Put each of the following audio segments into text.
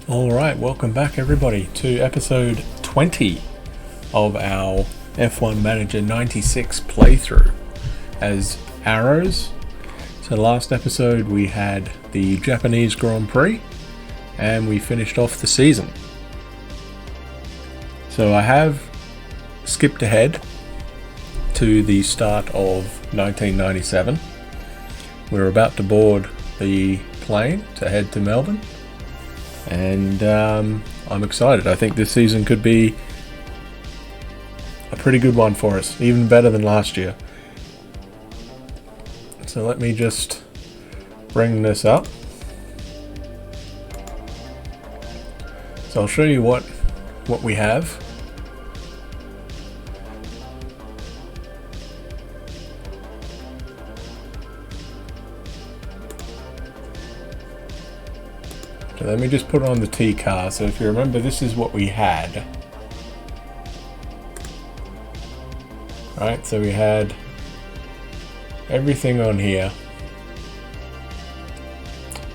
Alright, welcome back everybody to episode 20 of our F1 Manager 96 playthrough as arrows. So last episode we had the Japanese Grand Prix and we finished off the season. So I have skipped ahead to the start of 1997. We're about to board the plane to head to Melbourne. And I'm excited. I think this season could be a pretty good one for us, even better than last year. So let me just bring this up. So I'll show you what we have. So let me just put on the T car. So if you remember, this is what we had. Right, so we had everything on here.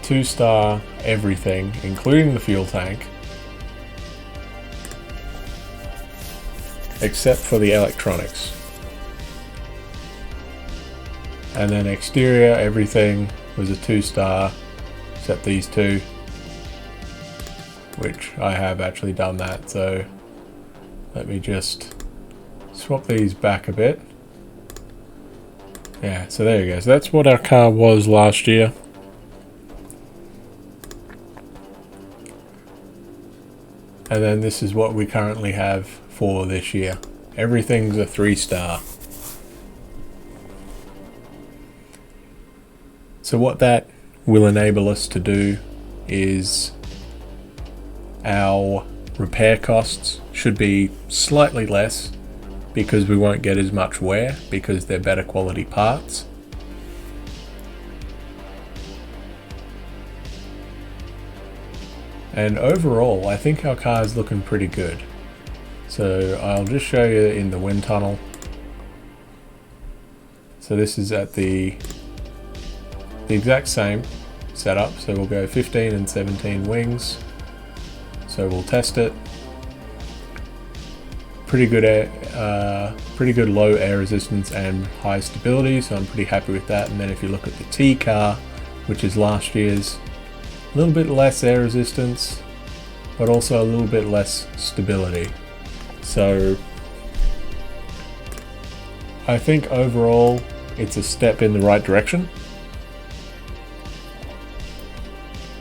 2-star everything, including the fuel tank. Except for the electronics. And then exterior everything was a 2-star, except these two. Which I have actually done that, so let me just swap these back a bit. Yeah, so there you go. So that's what our car was last year. And then this is what we currently have for this year. Everything's a 3-star. So what that will enable us to do is our repair costs should be slightly less because we won't get as much wear because they're better quality parts. And overall, I think our car is looking pretty good. So I'll just show you in the wind tunnel. So this is at the exact same setup. So we'll go 15 and 17 wings. So we'll test it. Pretty good low air resistance and high stability, so I'm pretty happy with that. And then if you look at the T car, which is last year's, a little bit less air resistance, but also a little bit less stability. So I think overall it's a step in the right direction.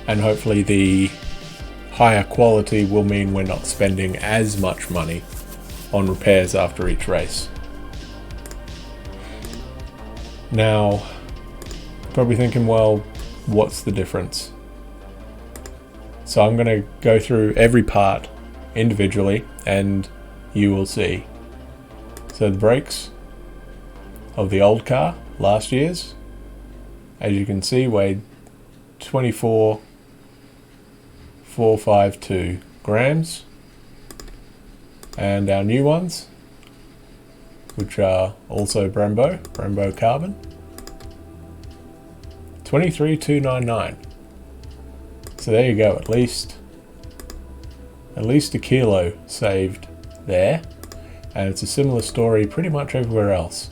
And hopefully the higher quality will mean we're not spending as much money on repairs after each race. Now, probably thinking, well, what's the difference? So I'm going to go through every part individually and you will see. So the brakes of the old car, last year's, as you can see, weighed 24,452 grams, and our new ones, which are also Brembo carbon, 23,299. So there you go, at least a kilo saved there, and it's a similar story pretty much everywhere else.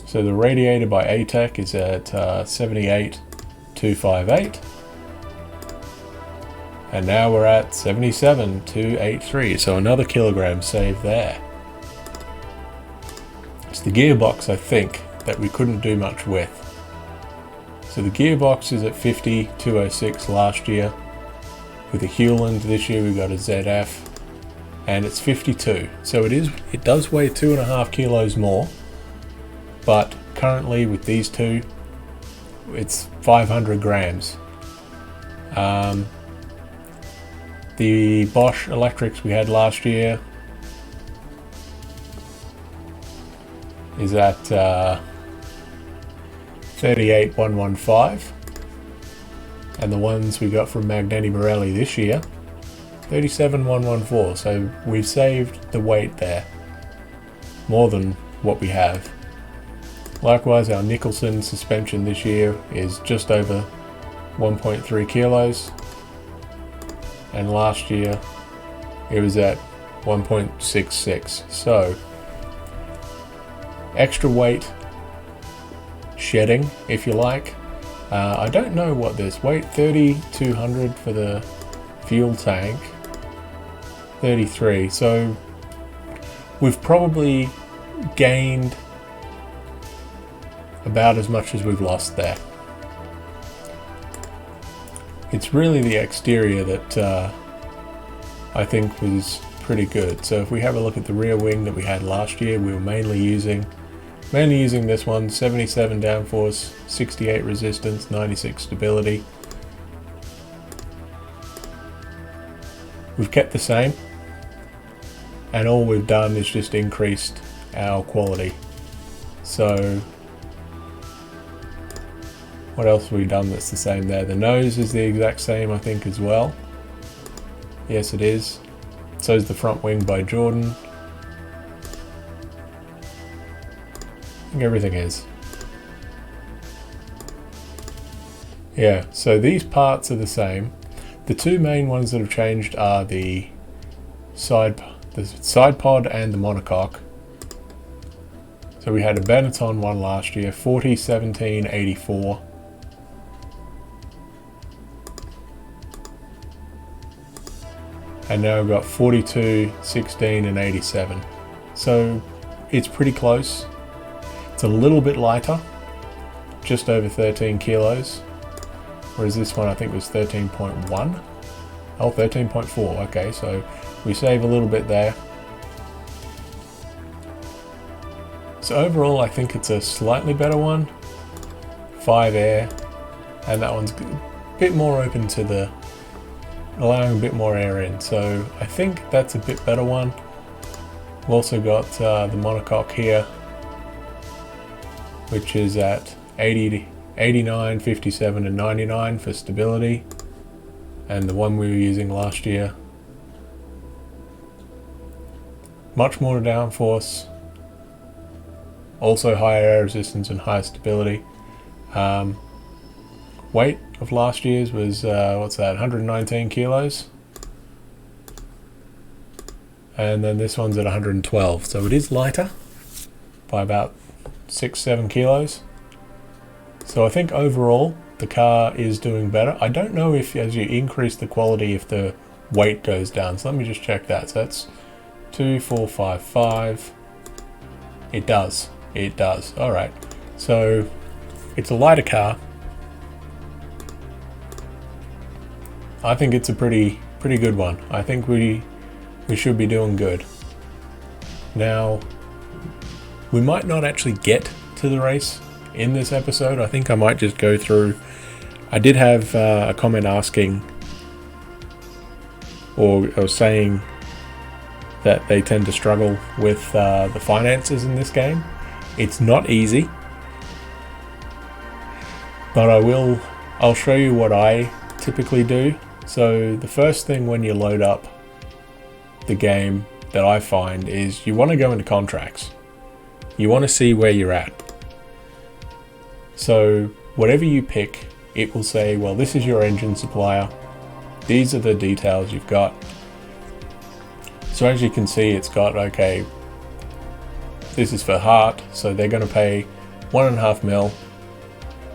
So the radiator by ATEC is at 78,258. And now we're at 77,283, so another kilogram saved there. It's the gearbox, I think, that we couldn't do much with. So the gearbox is at 50,206 last year. With a Hewland this year we got a ZF, and it's 52. So it does weigh 2.5 kilos more, but currently with these two, it's 500 grams. The Bosch electrics we had last year is at 38,115. And the ones we got from Magneti Marelli this year, 37,114. So we've saved the weight there, more than what we have. Likewise, our Nicholson suspension this year is just over 1.3 kilos. And last year it was at 1.66. So extra weight shedding, if you like. I don't know what this weight, 3,200 for the fuel tank, 33. So we've probably gained about as much as we've lost there. It's really the exterior that I think was pretty good. So if we have a look at the rear wing that we had last year, we were mainly using this one, 77 downforce, 68 resistance, 96 stability. We've kept the same, and all we've done is just increased our quality. So what else have we done that's the same there? The nose is the exact same, I think, as well. Yes, it is. So is the front wing by Jordan. I think everything is. Yeah, so these parts are the same. The two main ones that have changed are the side pod and the monocoque. So we had a Benetton one last year, 40, 17, 84. And now we've got 42, 16 and 87. So it's pretty close. It's a little bit lighter, just over 13 kilos. Whereas this one I think was 13.1. Oh, 13.4, okay, so we save a little bit there. So overall I think it's a slightly better one. 5 air, and that one's a bit more open to the, allowing a bit more air in. So I think that's a bit better one. We've also got the monocoque here, which is at 80, 89, 57 and 99 for stability, and the one we were using last year, much more downforce, also higher air resistance and higher stability. Weight of last year's was what's that, 119 kilos, and then this one's at 112, so it is lighter by about 6-7 kilos. So I think overall the car is doing better. I don't know if as you increase the quality if the weight goes down, so let me just check that. So that's 2,455. It does. Alright, so it's a lighter car. I think it's a pretty good one. I think we should be doing good. Now, we might not actually get to the race in this episode. I think I might just go through. I did have a comment asking or saying that they tend to struggle with the finances in this game. It's not easy, but I'll show you what I typically do. So the first thing when you load up the game that I find is you want to go into contracts. You want to see where you're at. So whatever you pick, it will say, well, this is your engine supplier. These are the details you've got. So as you can see, it's got, okay, this is for Hart, so they're going to pay 1.5 mil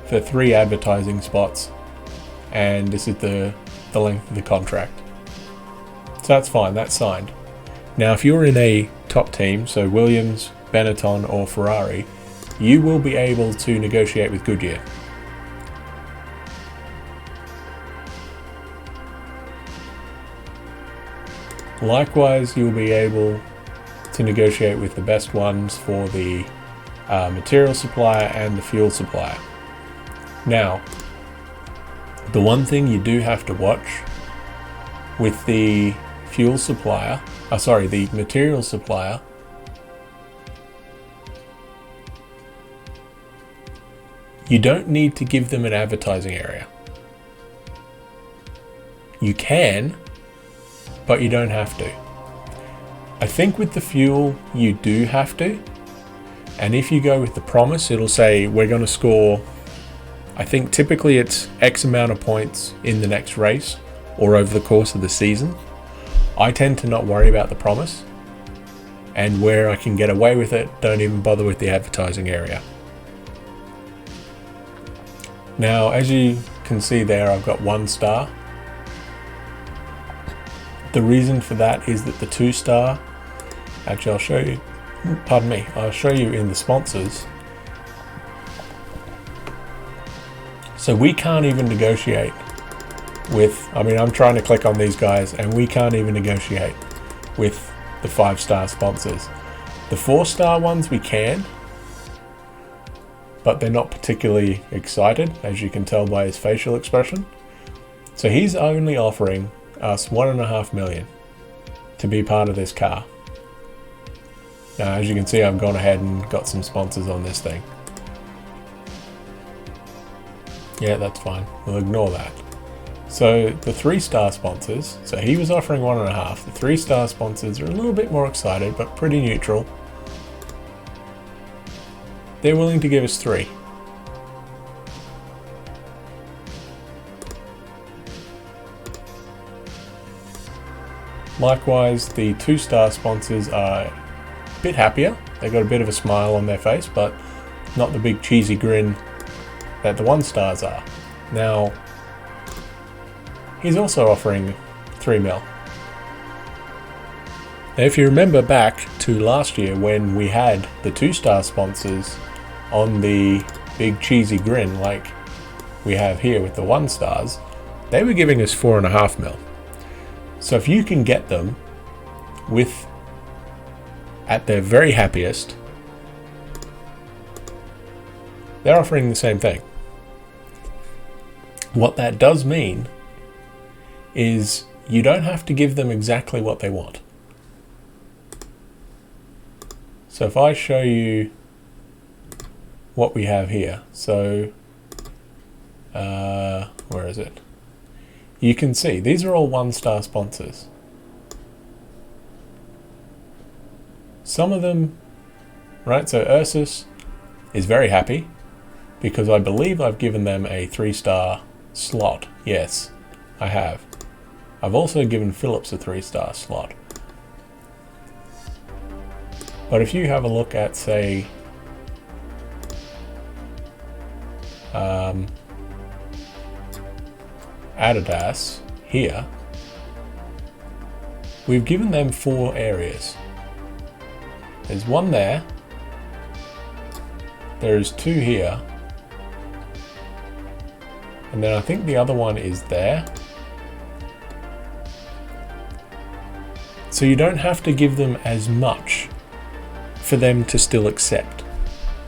for 3 advertising spots, and this is the length of the contract. So that's fine, that's signed. Now if you're in a top team, so Williams, Benetton or Ferrari, you will be able to negotiate with Goodyear. Likewise, you'll be able to negotiate with the best ones for the material supplier and the fuel supplier. Now, the one thing you do have to watch with the fuel supplier, the material supplier, you don't need to give them an advertising area. You can, but you don't have to. I think with the fuel, you do have to. And if you go with the promise, it'll say we're going to score, I think typically it's X amount of points in the next race or over the course of the season. I tend to not worry about the promise, and where I can get away with it, don't even bother with the advertising area. Now, as you can see there, I've got 1 star. The reason for that is that the 2 star, actually I'll show you, I'll show you in the sponsors. So we can't even negotiate with, I'm trying to click on these guys and we can't even negotiate with the 5-star sponsors. The 4-star ones we can, but they're not particularly excited, as you can tell by his facial expression. So he's only offering us 1.5 million to be part of this car. Now, as you can see, I've gone ahead and got some sponsors on this thing. Yeah, that's fine. We'll ignore that. So the 3-star sponsors, so he was offering 1.5. The 3-star sponsors are a little bit more excited, but pretty neutral. They're willing to give us 3. Likewise, the 2-star sponsors are a bit happier. They've got a bit of a smile on their face, but not the big cheesy grin that the 1-stars are. Now, he's also offering 3 mil. Now, if you remember back to last year when we had the 2-star sponsors on the big cheesy grin like we have here with the 1-stars, they were giving us 4.5 mil. So if you can get them with, at their very happiest, they're offering the same thing. What that does mean is you don't have to give them exactly what they want. So if I show you what we have here, so where is it? You can see these are all 1-star sponsors. Some of them, right? So Ursus is very happy because I believe I've given them a 3-star slot. Yes, I have. I've also given Phillips a 3-star slot. But if you have a look at, say, Adidas here, we've given them 4 areas. There's 1 there, there is 2 here, and then I think the other one is there. So you don't have to give them as much for them to still accept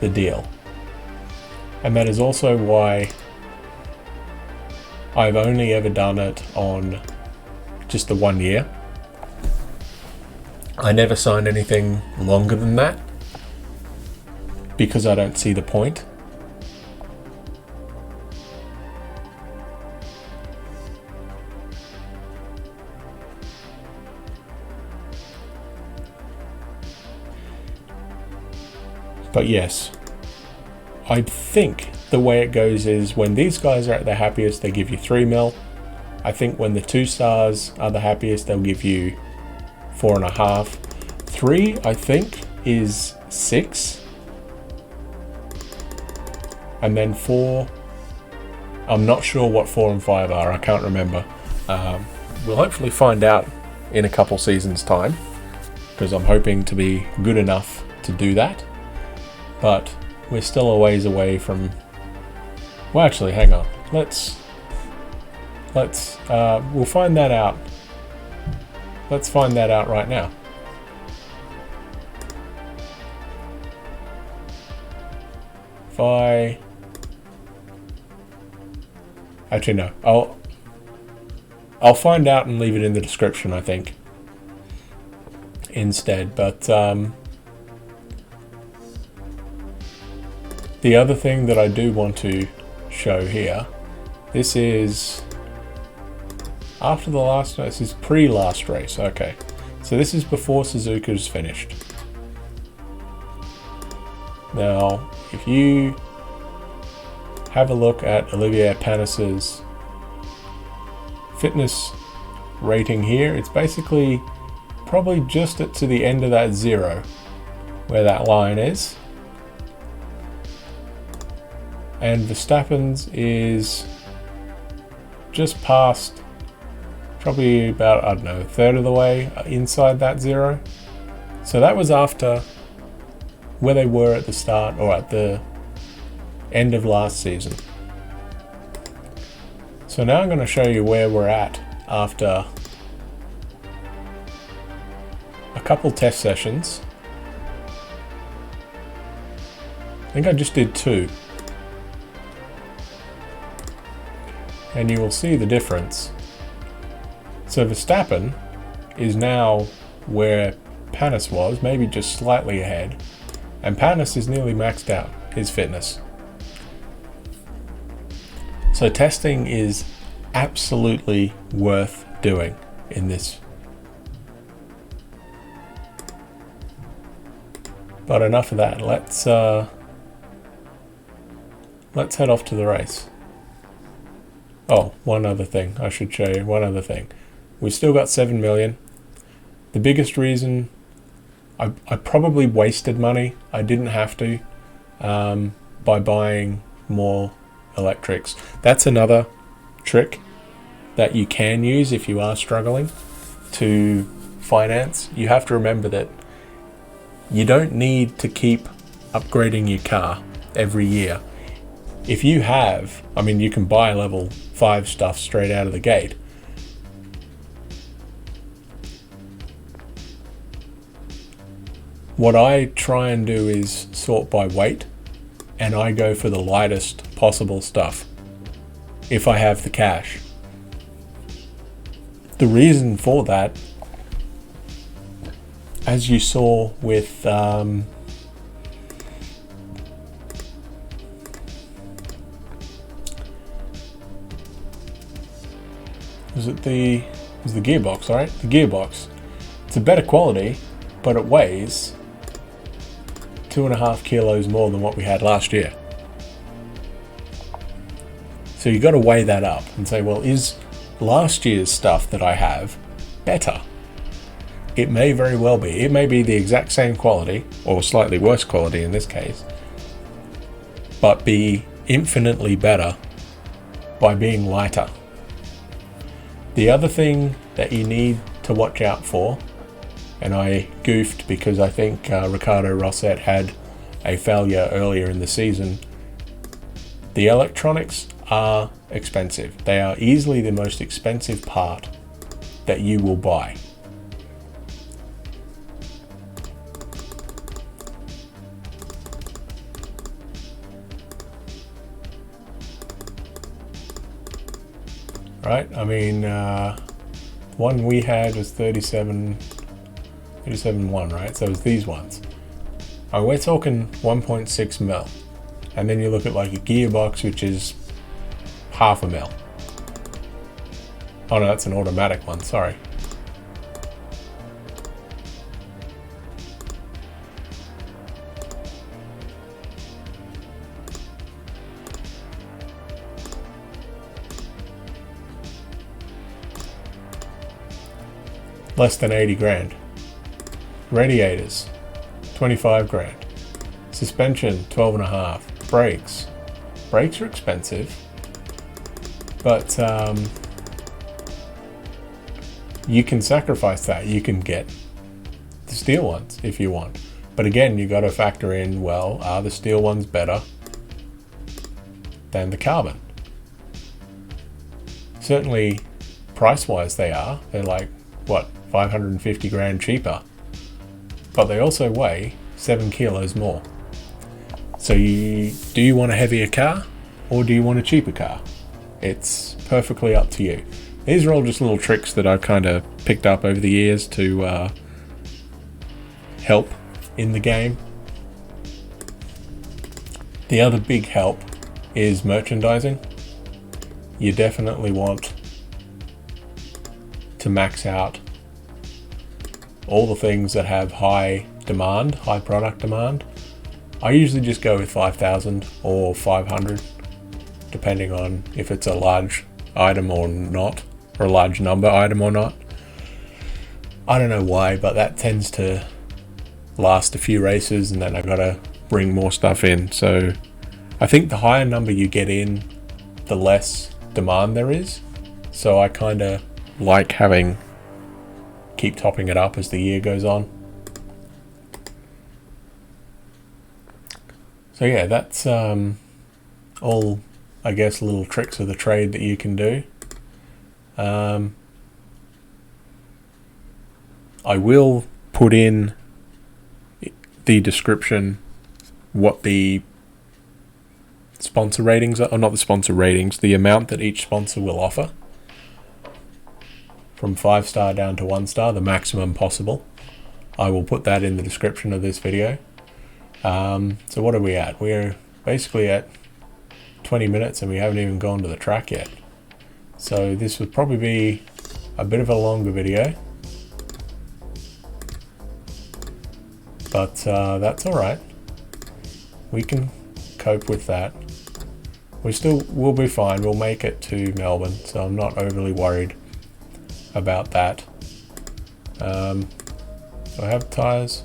the deal. And that is also why I've only ever done it on just the 1 year. I never signed anything longer than that because I don't see the point. But yes, I think the way it goes is when these guys are at their happiest, they give you 3 mil. I think when the 2-stars are the happiest, they'll give you 4.5. 3, I think, is 6. And then 4, I'm not sure what 4 and 5 are, I can't remember. We'll hopefully find out in a couple seasons' time, because I'm hoping to be good enough to do that. But we're still a ways away from, well, actually, hang on. We'll find that out. Let's find that out right now. If actually no, I'll find out and leave it in the description, I think, instead. But The other thing that I do want to show here, this is after the last, this is pre-last race, okay. So this is before Suzuka's finished. Now, if you have a look at Olivier Panis's fitness rating here, it's basically probably just to the end of that 0, where that line is. And Verstappen's is just past, probably about, I don't know, a third of the way inside that 0. So that was after where they were at the start or at the end of last season. So now I'm going to show you where we're at after a couple test sessions. I think I just did 2. And you will see the difference. So Verstappen is now where Panis was, maybe just slightly ahead. And Panis is nearly maxed out his fitness. So testing is absolutely worth doing in this. But enough of that. Let's head off to the race. Oh, one other thing. I should show you one other thing. We've still got 7 million. The biggest reason I probably wasted money, I didn't have to, by buying more electrics. That's another trick that you can use if you are struggling to finance. You have to remember that you don't need to keep upgrading your car every year. If you have, I mean, you can buy level 5 stuff straight out of the gate. What I try and do is sort by weight, and I go for the lightest possible stuff if I have the cash. The reason for that, as you saw with was the gearbox, right? The gearbox. It's a better quality, but it weighs 2.5 kilos more than what we had last year. So you got to weigh that up and say, well, is last year's stuff that I have better? It may very well be. It may be the exact same quality, or slightly worse quality in this case, but be infinitely better by being lighter. The other thing that you need to watch out for, and I goofed because I think Ricardo Rosset had a failure earlier in the season, the electronics are expensive. They are easily the most expensive part that you will buy. Right, I mean, one we had was 37.1, right? So it's these ones. We're talking 1.6 mil. And then you look at like a gearbox, which is 0.5 mil. Oh no, that's an automatic one, sorry. Less than 80 grand. Radiators, 25 grand. Suspension, 12.5. Brakes. Brakes are expensive, but you can sacrifice that. You can get the steel ones if you want. But again, you got to factor in, well, are the steel ones better than the carbon? Certainly, price-wise they are. They're like, what, 550 grand cheaper, but they also weigh 7 kilos more. So do you want a heavier car or do you want a cheaper car? It's perfectly up to you. These are all just little tricks that I've kind of picked up over the years to help in the game. The other big help is merchandising. You definitely want to max out all the things that have high demand, high product demand. I usually just go with 5,000 or 500, depending on if it's a large item or not, or a large number item or not. I don't know why, but that tends to last a few races and then I gotta bring more stuff in. So I think the higher number you get in, the less demand there is. So I kind of like keep topping it up as the year goes on. So yeah, that's all, I guess, little tricks of the trade that you can do. I will put in the description what the sponsor ratings are, or not the sponsor ratings, the amount that each sponsor will offer. From 5-star down to 1-star, the maximum possible. I will put that in the description of this video. So what are we at? We're basically at 20 minutes and we haven't even gone to the track yet. So this would probably be a bit of a longer video. But that's alright. We can cope with that. We'll be fine. We'll make it to Melbourne, so I'm not overly worried about that. Do I have tyres?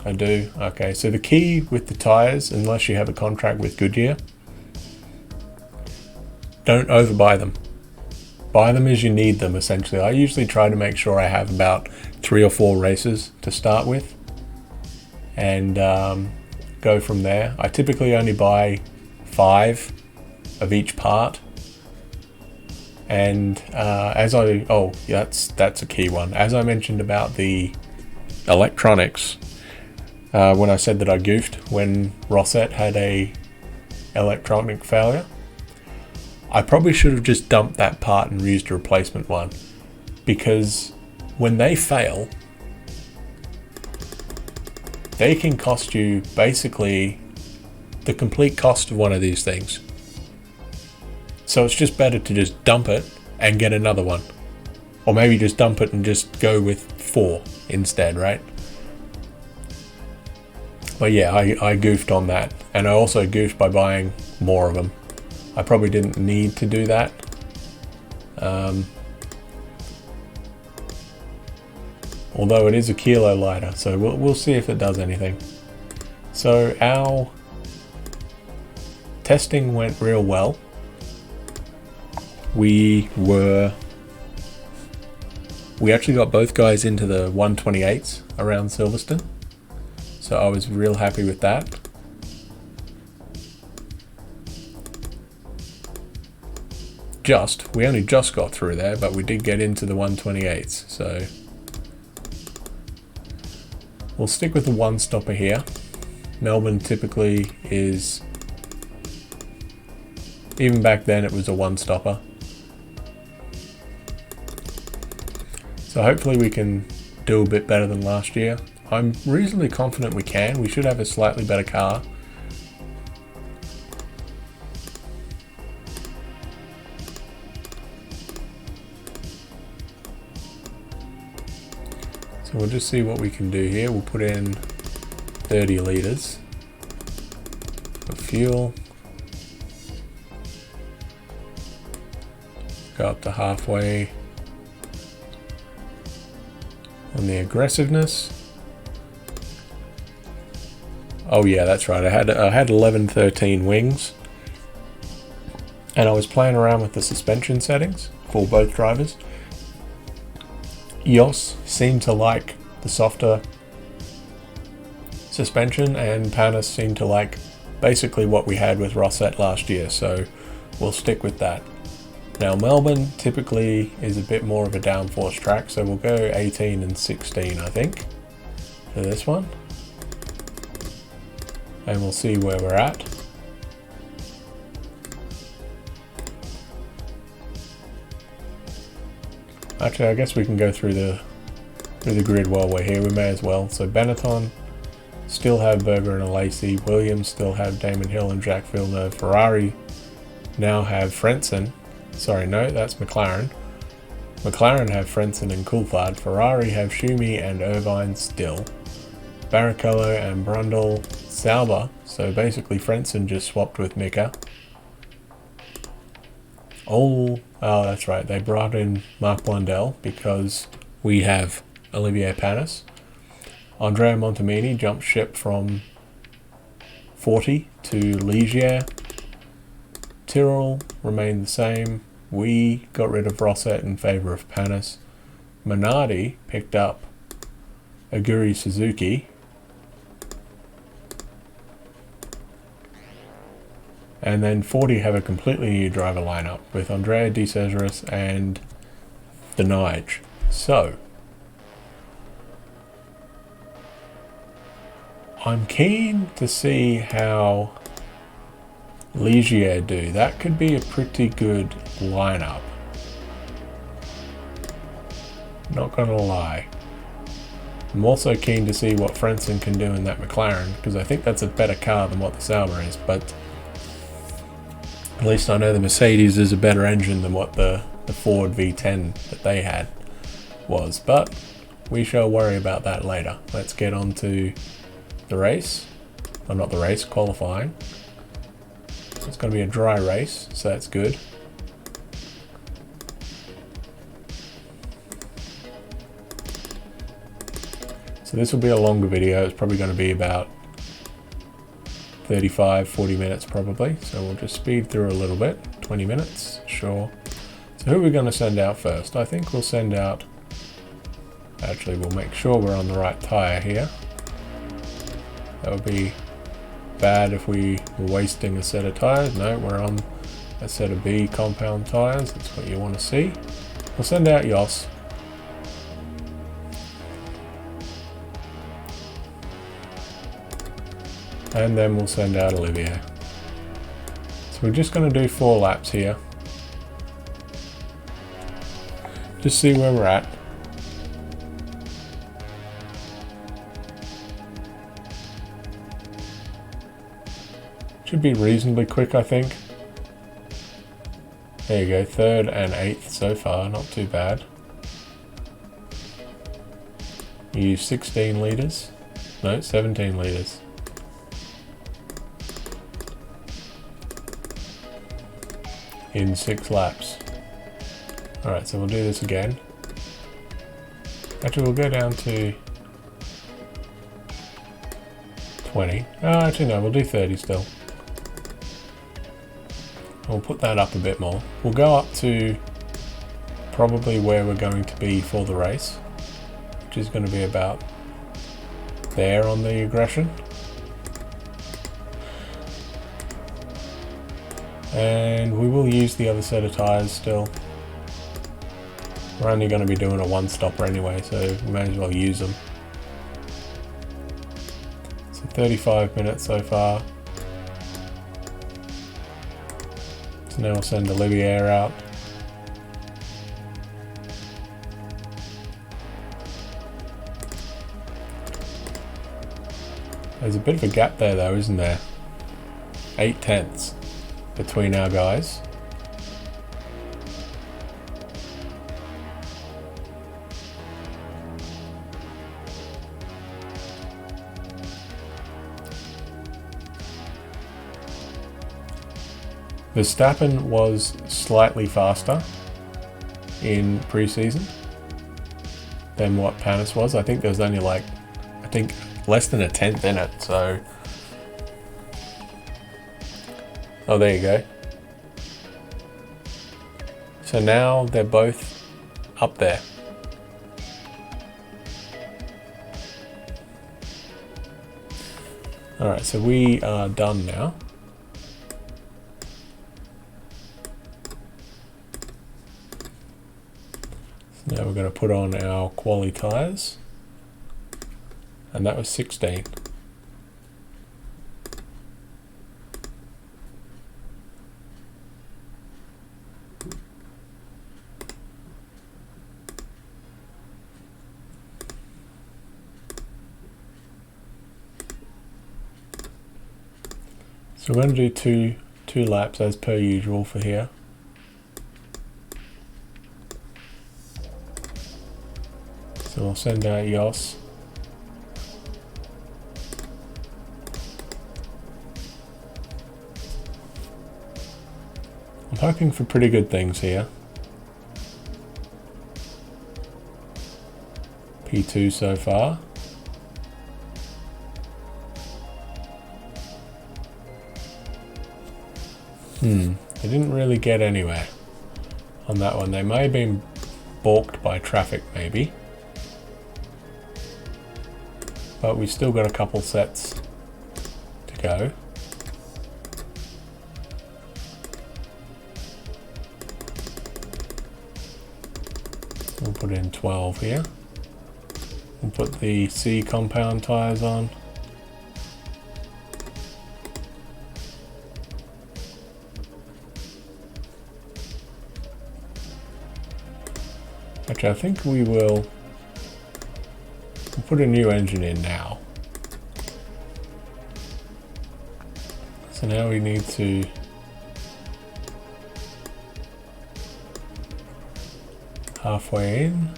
I do. Okay, so the key with the tyres, unless you have a contract with Goodyear, don't overbuy them. Buy them as you need them, essentially. I usually try to make sure I have about 3 or 4 races to start with and go from there. I typically only buy 5 of each part. And that's a key one. As I mentioned about the electronics, when I said that I goofed when Rosette had a electronic failure, I probably should have just dumped that part and used a replacement one, because when they fail, they can cost you basically the complete cost of one of these things. So it's just better to just dump it and get another one. Or maybe just dump it and just go with 4 instead, right? But yeah, I goofed on that. And I also goofed by buying more of them. I probably didn't need to do that. Although it is a kilo lighter, so we'll see if it does anything. So our testing went real well. We actually got both guys into the 128s around Silverstone, so I was real happy with that. We only just got through there, but we did get into the 128s, so we'll stick with the 1-stopper here. Melbourne typically is, even back then it was a 1-stopper. So hopefully we can do a bit better than last year. I'm reasonably confident we can. We should have a slightly better car. So we'll just see what we can do here. We'll put in 30 litres of fuel. Go up to halfway on the aggressiveness. Oh yeah, that's right. I had 11-13 wings, and I was playing around with the suspension settings for both drivers. Jos seemed to like the softer suspension, and Panis seemed to like basically what we had with Rosette last year, so we'll stick with that. Now Melbourne typically is a bit more of a downforce track, so we'll go 18 and 16 I think for this one, and we'll see where we're at. Actually, I guess we can go through the grid while we're here. We may as well. So Benetton, still have Berger and Alesi. Williams still have Damon Hill and Jack Villeneuve. Ferrari now have Frentzen. Sorry, no, that's McLaren. McLaren have Frentzen and Coulthard. Ferrari have Schumi and Irvine still. Barrichello and Brundle. Sauber. So basically Frentzen just swapped with Mika. Oh, that's right. They brought in Mark Blundell because we have Olivier Panis. Andrea Montemini jumped ship from 40 to Ligier. Tyrrell remained the same. We got rid of Rosset in favour of Panis. Minardi picked up Aguri Suzuki. And then 40 have a completely new driver lineup with Andrea De Cesaris and Denige. So, I'm keen to see how Ligier do. That could be a pretty good lineup. Not gonna lie. I'm also keen to see what Frentzen can do in that McLaren, because I think that's a better car than what the Sauber is, but at least I know the Mercedes is a better engine than what the Ford V10 that they had was, but we shall worry about that later. Let's get on to the race. Well, not the race, qualifying. It's going to be a dry race, so that's good. So this will be a longer video. It's probably going to be about 35-40 minutes probably, so we'll just speed through a little bit. 20 minutes, sure. So who are we going to send out first? I think we'll send out, actually we'll make sure we're on the right tyre here. That would be bad if we were wasting a set of tyres. No, we're on a set of B compound tyres. That's what you want to see. We'll send out Jos. And then we'll send out Olivier. So we're just going to do 4 laps here. Just see where we're at. Should be reasonably quick, I think. There you go, 3rd and 8th so far, not too bad. You use 16 litres? No, 17 litres. In 6 laps. Alright, so we'll do this again. Actually, we'll go down to 20. Oh, actually no, we'll do 30 still. We'll put that up a bit more. We'll go up to probably where we're going to be for the race, which is going to be about there on the aggression. And we will use the other set of tyres still. We're only going to be doing a one-stopper anyway, so we may as well use them. So 35 minutes so far. So now we'll send Olivier out. There's a bit of a gap there though, isn't there? 8 tenths between our guys. Verstappen was slightly faster in pre-season than what Panis was. I think there was only like, less than a tenth in it, so. Oh, there you go. So now they're both up there. Alright, so we are done now. So now we're going to put on our quali tyres. And that was 16. So we're going to do two laps as per usual for here. So we'll send out Jos. I'm hoping for pretty good things here. P2 so far. They didn't really get anywhere on that one. They may have been balked by traffic maybe. But we still got a couple sets to go. We'll put in 12 here. We'll put the C compound tyres on. Actually, I think we will put a new engine in now. So now we need to halfway in.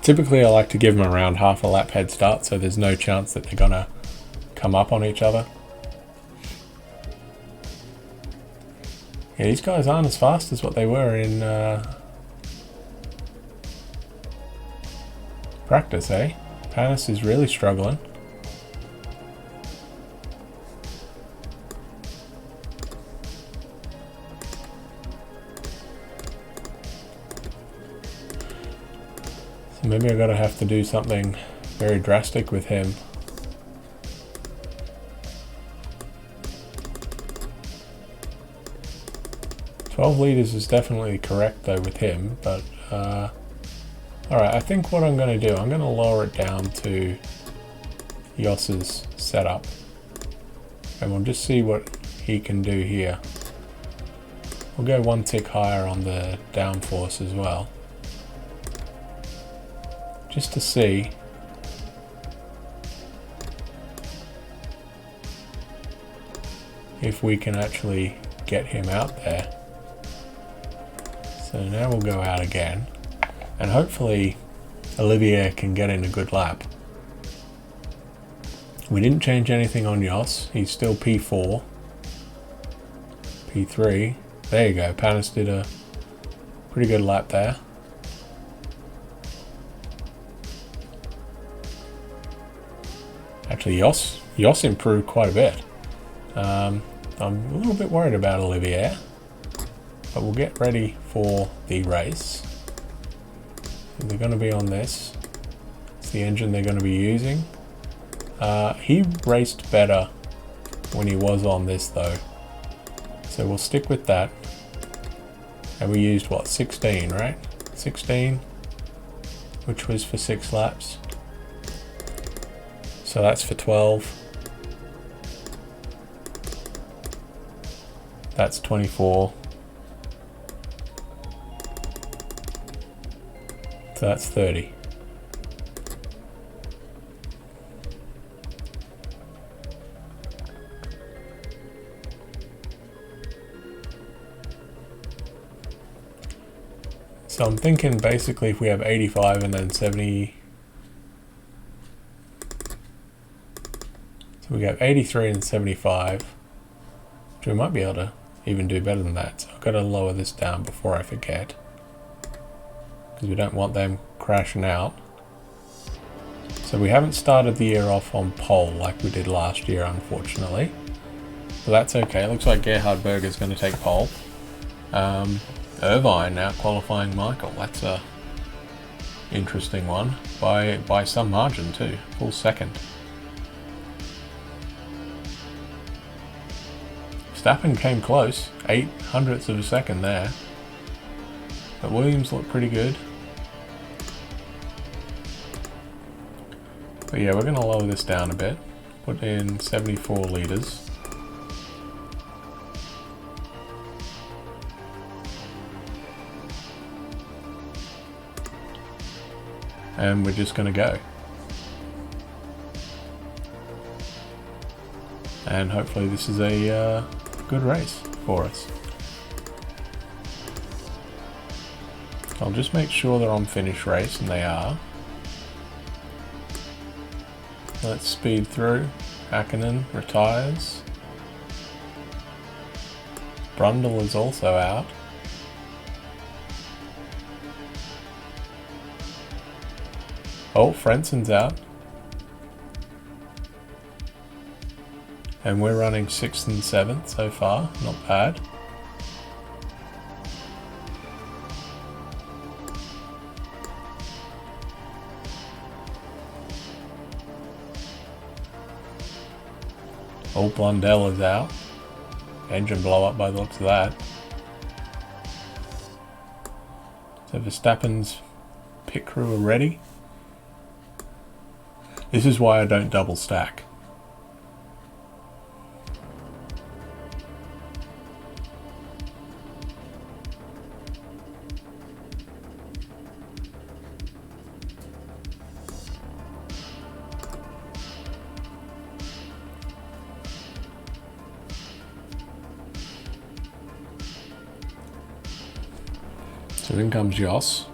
Typically I like to give them around half a lap head start so there's no chance that they're gonna come up on each other. Yeah, these guys aren't as fast as what they were in practice, eh? Panis is really struggling. So maybe I gotta have to do something very drastic with him. $12 litres is definitely correct though with him, but alright, I think what I'm going to do, I'm going to lower it down to Jos's setup and we'll just see what he can do here. We'll go one tick higher on the downforce as well, just to see if we can actually get him out there. So now we'll go out again and hopefully Olivier can get in a good lap. We didn't change anything on Jos, he's still P4, P3, there you go, Panis did a pretty good lap there. Actually Jos improved quite a bit. I'm a little bit worried about Olivier. But we'll get ready for the race. They're going to be on this. It's the engine they're going to be using. He raced better when he was on this though. So we'll stick with that. And we used what, 16, right? 16, which was for 6 laps. So that's for 12. That's 24. So that's 30. So I'm thinking basically if we have 85 and then 70. So we have 83 and 75. Which we might be able to even do better than that. So I've got to lower this down before I forget, because we don't want them crashing out. So we haven't started the year off on pole like we did last year, unfortunately. But that's okay. It looks like Gerhard Berger is going to take pole. Irvine now qualifying Michael. That's a interesting one by some margin too. Full second. Verstappen came close, 0.08 of a second there. But Williams looked pretty good. But yeah, we're going to lower this down a bit. Put in 74 litres. And we're just going to go. and hopefully this is a good race for us. I'll just make sure they're on finish race, and they are. Let's speed through. Hakkinen retires. Brundle is also out. Oh, Frenson's out. And we're running 6th and 7th so far, not bad. Oh, Blundell is out. Engine blow up by the looks of that. So Verstappen's pit crew are ready. This is why I don't double stack. So in comes Jos.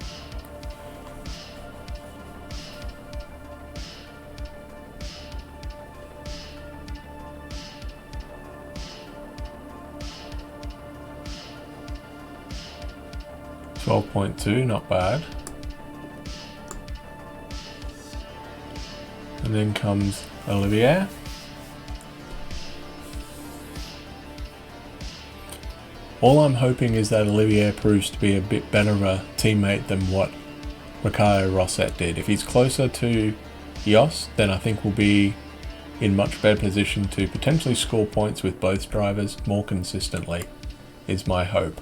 .2, not bad. And then comes Olivier. All I'm hoping is that Olivier proves to be a bit better of a teammate than what Ricardo Rosset did. If he's closer to Jos, then I think we'll be in much better position to potentially score points with both drivers more consistently, is my hope.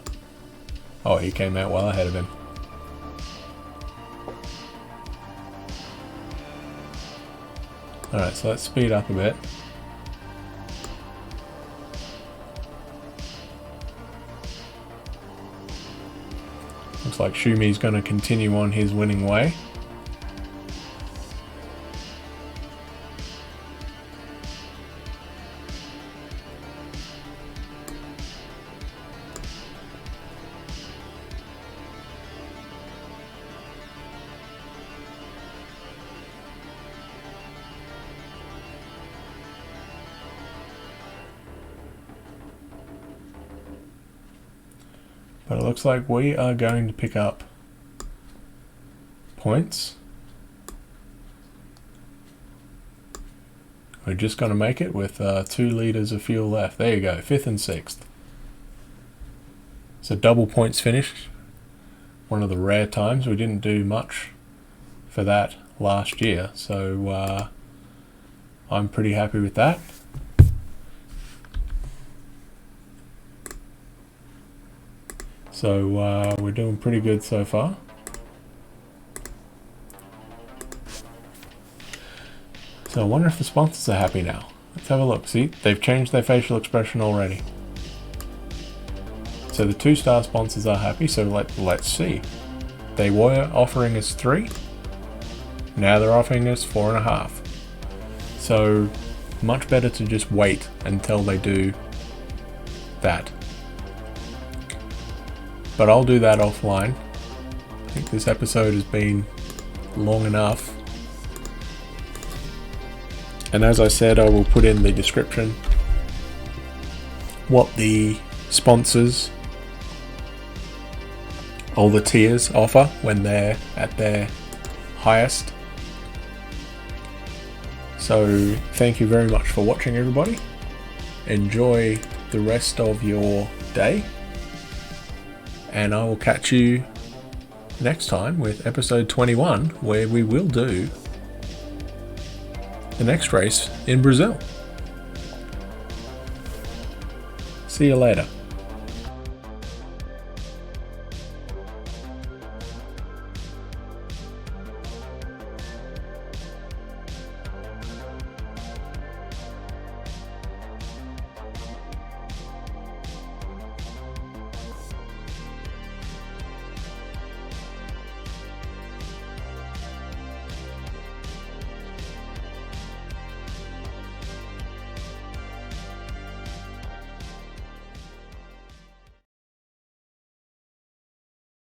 Oh, he came out well ahead of him. Alright, so let's speed up a bit. Looks like Shumi's going to continue on his winning way. But it looks like we are going to pick up points. We're just going to make it with 2 litres of fuel left. There you go, 5th and 6th. So double points finish. One of the rare times. We didn't do much for that last year, so I'm pretty happy with that. So we're doing pretty good so far. So I wonder if the sponsors are happy now. Let's have a look. See, they've changed their facial expression already. So the 2-star sponsors are happy, so let's see. They were offering us 3. Now they're offering us 4.5. So much better to just wait until they do that. But I'll do that offline. I think this episode has been long enough. And as I said, I will put in the description what the sponsors, all the tiers offer when they're at their highest. So thank you very much for watching, everybody. Enjoy the rest of your day. And I will catch you next time with episode 21, where we will do the next race in Brazil. See you later.